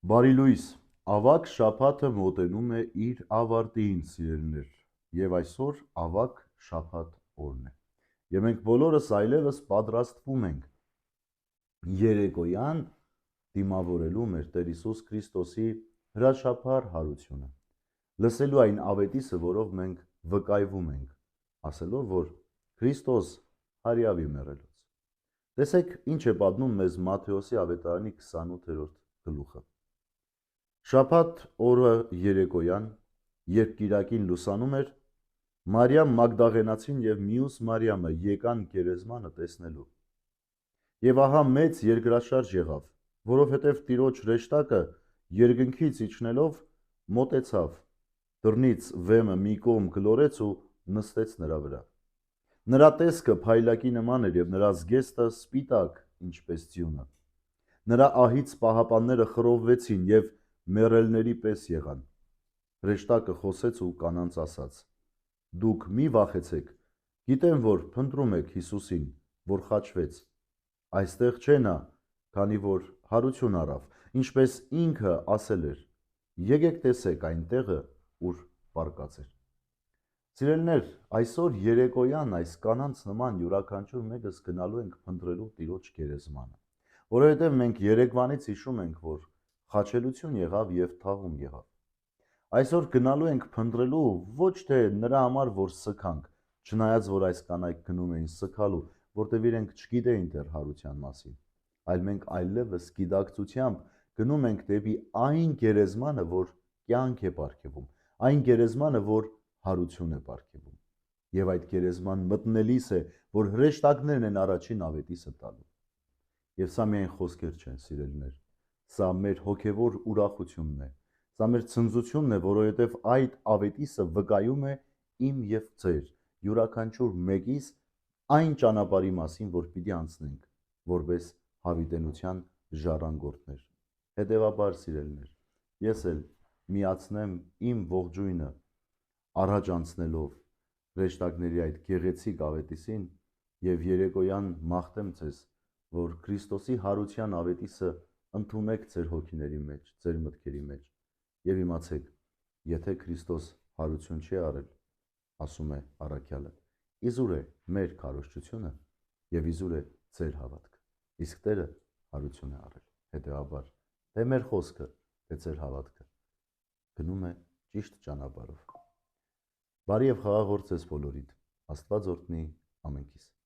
Բարի լույս, ավակ շաբաթը մոտենում է իր ավարտին, սիրելիներ, եւ այսօր ավակ շաբաթ օրն է։ Եվ մենք բոլորս այլևս պատրաստվում ենք երեկոյան դիմավորելու մեր Տեր Հիսուս Քրիստոսի հրաշափառ հարությունը, լսելու այն ավետիսը, որով մենք վկայվում ենք, ասելով, որ Քրիստոս հարյավի մեռելուց։ Տեսեք, ինչ է պատմում մեզ Մատթեոսի ավետարանի 28-րդ գլուխը։ Շաբաթ օրը երեկոյան, երբ կիրակին լուսանում էր, Մարիամ Մագդաղենացին եւ մյուս Մարիամը եկան գերեզմանը տեսնելու։ Եվ ահա մեծ երկրաշարժ եղավ, որովհետեւ Տիրոջ հրեշտակը երկնքից իջնելով մոտեցավ, դռնից վեմը մի կողմ գլորեց ու նստեց նրա վրա։ Նրա տեսքը փայլակի նման էր եւ նրա զգեստը սպիտակ, ինչպես ձյունը։ Նրա ահից պահապանները խռովվեցին եւ մեռելների պես եղան։ Հրեշտակը խոսեց ու կանանց ասաց. Դուք մի վախեցեք, գիտեմ, որ փնտրում եք Հիսուսին, որ խաչվեց։ Այստեղ չէ նա, քանի որ հարություն առավ, ինչպես ինքը ասել էր։ Եկեք տեսեք այն տեղը, ուր պառկած էր։ Սիրելիներ, այսօր երեկոյան այս կանանց նման յուրաքանչյուր մեկս գնալու ենք փնտրելու Տիրոջ գերեզմանը, որովհետև մենք երեկվանից հիշում ենք, որ խաչելություն եղավ եւ թաղում եղավ։ Այսօր գնալու ենք փնտրելու ոչ թե նրա համար, որ սգանք, չնայած որ այս կանայք գնում էին սգալու, որտեղ իրենք չգիտեին դեռ հարության մասին, այլ մենք այլևս գիտակցությամբ գնում ենք դեպի այն գերեզմանը, որ կյանք է ապարգևում, այն գերեզմանը, որ հարություն է ապարգևում։ Եվ այդ գերեզման մտնելիս է, որ հրեշտակներն են առաջին ավետիսը տալու։ Եվ սա միայն խոսքեր չեն, սիրելիներ։ Սա մեր հոգևոր ուրախությունն է։ Սա մեր ցնծությունն է, որովհետև այդ ավետիսը վկայում է իմ եւ ձեր յուրաքանչյուր մեկիս այն ճանապարհի մասին, որ պիտի անցնենք, որպես հավիտենության ժառանգորդներ։ Հետևաբար, սիրելիներ, ես էլ միացնեմ իմ ողջույնը առաջ անցնելով հրեշտակների այդ գեղեցիկ ավետիսին եւ երեկոյան մաղթեմ ձեզ, որ Քրիստոսի հարության ավետիսը ընդունեք ձեր հոգիների մեջ, ձեր մտքերի մեջ եւ իմացեք, եթե Քրիստոս հարություն չի արել, ասում է առաքյալը, իզուր է մեր քարոզչությունը եւ իզուր է ձեր հավատքը։ Իսկ Տերը հարություն է արել։ Հետեւաբար, թե մեր խոսքը, թե ձեր հավատքը գնում է ճիշտ ճանապարհով։ Բարի եւ խաղաղ օր ձեզ բոլորիդ։ Աստված օրհնի ամենքիս։